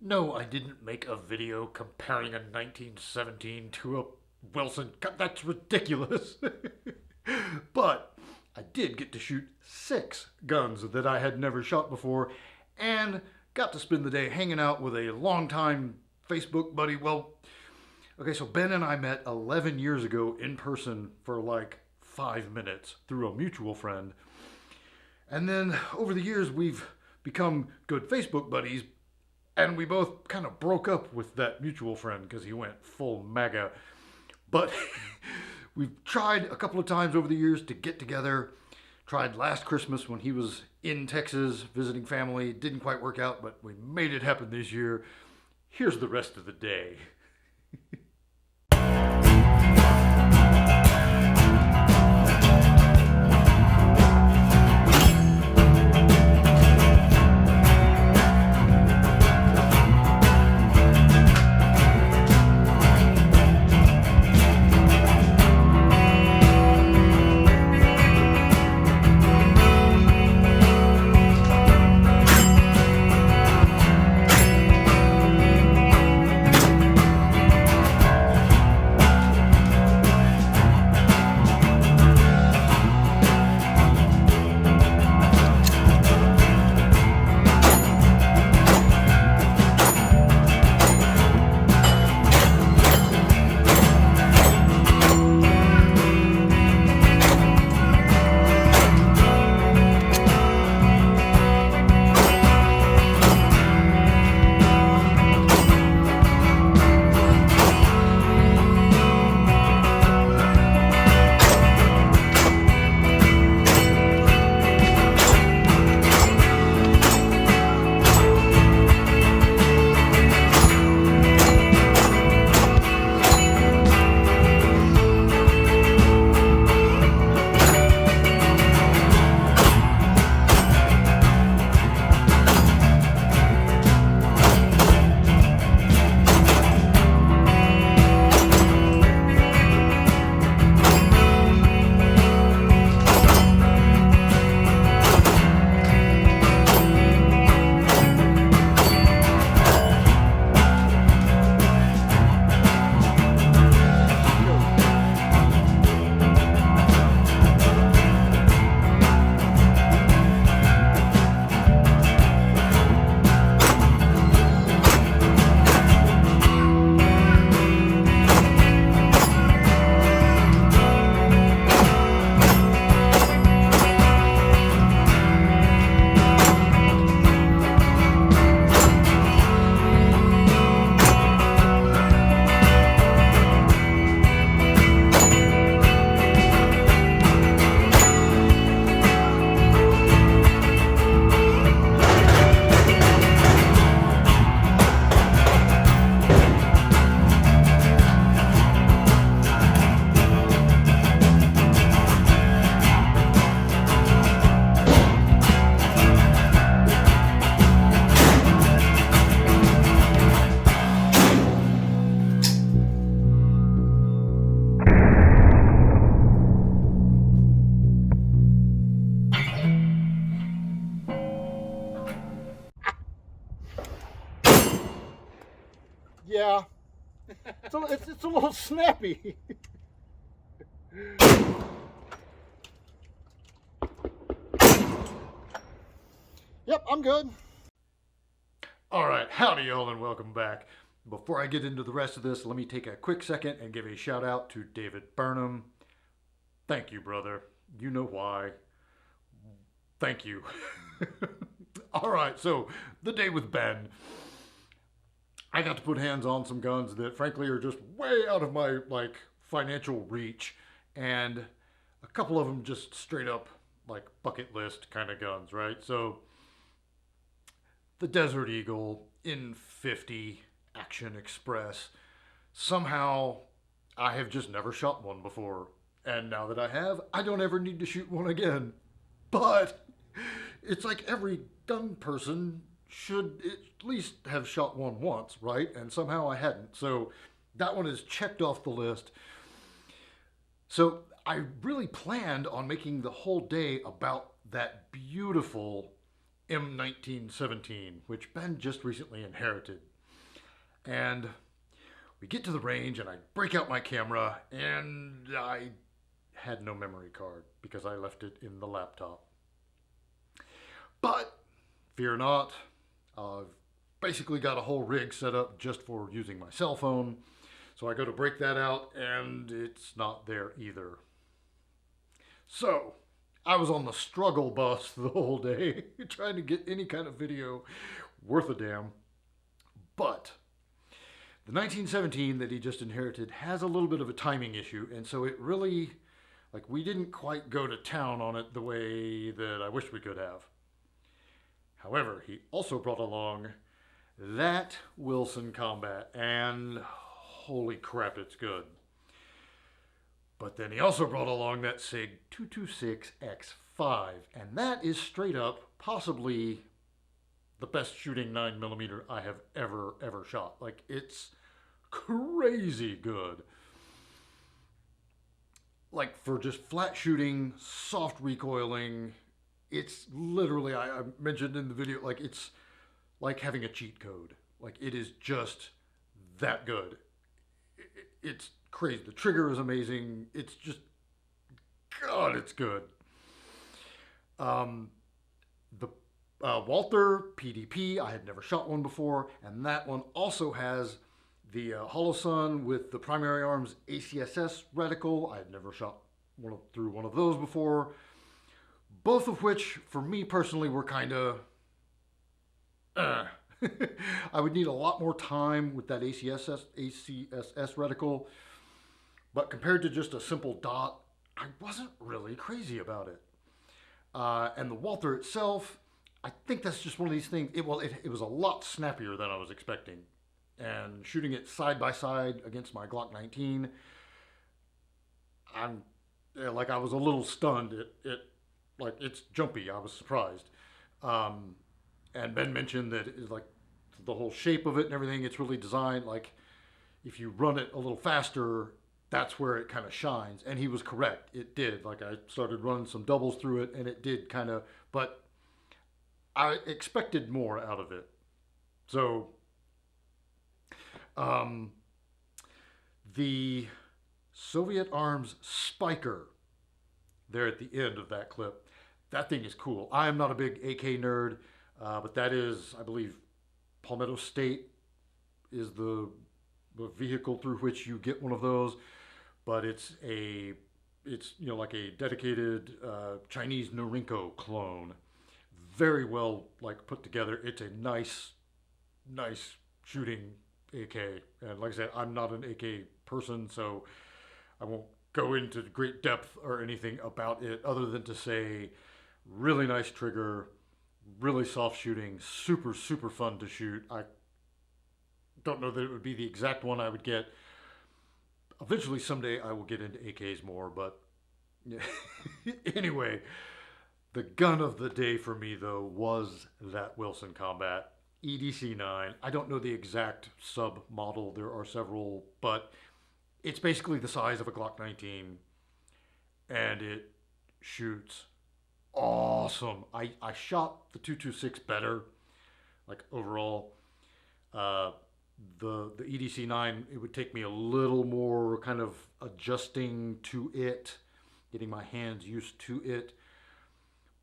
No, I didn't make a video comparing a 1917 to a Wilson. God, that's ridiculous. But I did get to shoot 6 guns that I had never shot before and got to spend the day hanging out with a longtime Facebook buddy. Well, okay, so Ben and I met 11 years ago in person for like 5 minutes through a mutual friend. And then over the years, we've become good Facebook buddies, and we both kind of broke up with that mutual friend because he went full MAGA. But we've tried a couple of times over the years to get together. Tried last Christmas when he was in Texas visiting family. Didn't quite work out, but we made it happen this year. Here's the rest of the day. Yeah, it's a little snappy. Yep, I'm good. All right, howdy y'all and welcome back. Before I get into the rest of this, let me take a quick second and give a shout out to David Burnham. Thank you, brother. You know why. Thank you. All right, so the day with Ben. I got to put hands on some guns that frankly are just way out of my financial reach, and a couple of them just straight up like bucket list kind of guns, right? So the Desert Eagle in 50 Action Express. Somehow I have just never shot one before, and now that I have, I don't ever need to shoot one again. But it's like every gun person should at least have shot one once, right? And somehow I hadn't. So that one is checked off the list. So I really planned on making the whole day about that beautiful M1917, which Ben just recently inherited. And we get to the range, and I break out my camera, and I had no memory card because I left it in the laptop. But fear not, I've basically got a whole rig set up just for using my cell phone. So I go to break that out, and it's not there either. So I was on the struggle bus the whole day trying to get any kind of video worth a damn. But the 1917 that he just inherited has a little bit of a timing issue, and so it really, like, we didn't quite go to town on it the way that I wish we could have. However, he also brought along that Wilson Combat, and holy crap, it's good. But then he also brought along that SIG 226X5, and that is straight up possibly the best shooting 9mm I have ever shot. Like, it's crazy good. Like, for just flat shooting, soft recoiling, it's literally, I mentioned in the video, like, it's like having a cheat code. Like, it is just that good. It's crazy. The trigger is amazing. It's just, God, it's good. The Walther PDP, I had never shot one before, and that one also has the Holosun with the primary arms ACSS reticle. I had never shot through one of those before. Both of which, for me personally, were kind of... I would need a lot more time with that ACSS reticle. But compared to just a simple dot, I wasn't really crazy about it. And the Walther itself, I think that's just one of these things. It was a lot snappier than I was expecting. And shooting it side by side against my Glock 19, I was a little stunned. It's jumpy. I was surprised. And Ben mentioned that it's like the whole shape of it and everything. It's really designed like if you run it a little faster, that's where it kind of shines. And he was correct. It did. Like, I started running some doubles through it, and it did kind of. But I expected more out of it. So the Soviet Arms Spiker there at the end of that clip, that thing is cool. I am not a big AK nerd, but that is, I believe, Palmetto State is the vehicle through which you get one of those. But it's like a dedicated Chinese Norinco clone. Very well put together. It's a nice shooting AK. And like I said, I'm not an AK person, so I won't go into great depth or anything about it other than to say really nice trigger, really soft shooting, super fun to shoot. I don't know that it would be the exact one I would get. Eventually someday I will get into AKs more, but yeah. Anyway, the gun of the day for me though was that Wilson Combat EDC9. I don't know the exact sub model. There are several, but it's basically the size of a Glock 19, and it shoots awesome. I shot the 226 better, like overall. The EDC9, it would take me a little more kind of adjusting to it, getting my hands used to it.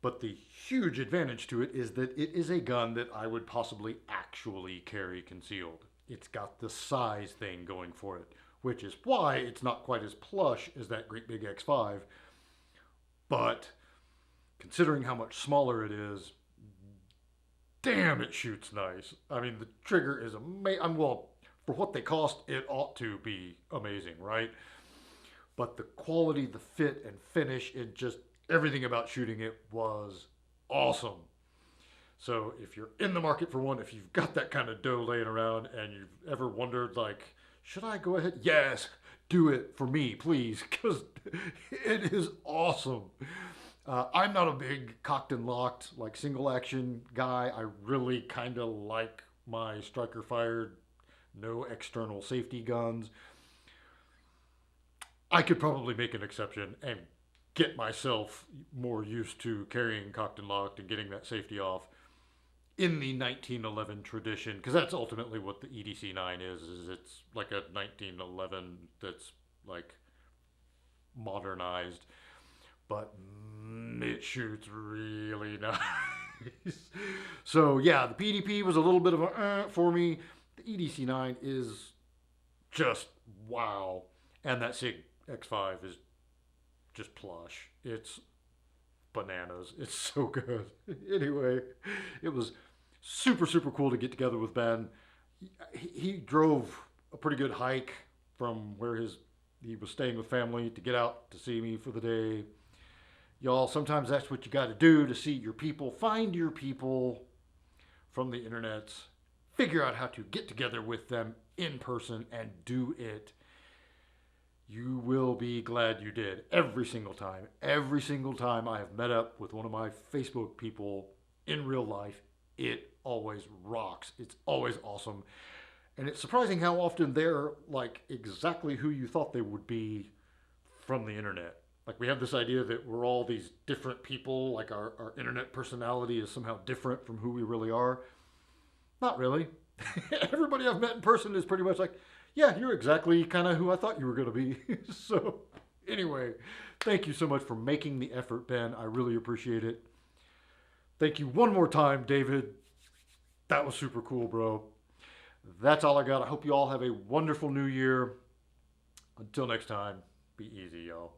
But the huge advantage to it is that it is a gun that I would possibly actually carry concealed. It's got the size thing going for it, which is why it's not quite as plush as that great big X5. But considering how much smaller it is, damn, it shoots nice. I mean, the trigger is amazing. Well, for what they cost, it ought to be amazing, right? But the quality, the fit and finish, it just, everything about shooting it was awesome. So if you're in the market for one, if you've got that kind of dough laying around and you've ever wondered, should I go ahead? Yes, do it for me, please, because it is awesome. I'm not a big cocked and locked, single action guy. I really kind of like my striker fired, no external safety guns. I could probably make an exception and get myself more used to carrying cocked and locked and getting that safety off. in the 1911 tradition, because that's ultimately what the EDC9 is it's like a 1911 that's like modernized, but it shoots really nice. So yeah, the PDP was a little bit of a for me. The EDC9 is just wow, and that SIG X5 is just plush. It's bananas. It's so good. Anyway, it was super cool to get together with Ben. He drove a pretty good hike from where he was staying with family to get out to see me for the day. Y'all, sometimes that's what you got to do to see your people. Find your people from the internet. Figure out how to get together with them in person and do it. You will be glad you did every single time. Every single time I have met up with one of my Facebook people in real life, it always rocks. It's always awesome. And it's surprising how often they're like exactly who you thought they would be from the internet. Like we have this idea that we're all these different people, like our internet personality is somehow different from who we really are. Not really. Everybody I've met in person is pretty much like, yeah, you're exactly kind of who I thought you were going to be. So, anyway, thank you so much for making the effort, Ben. I really appreciate it. Thank you one more time, David. That was super cool, bro. That's all I got. I hope you all have a wonderful new year. Until next time, be easy, y'all.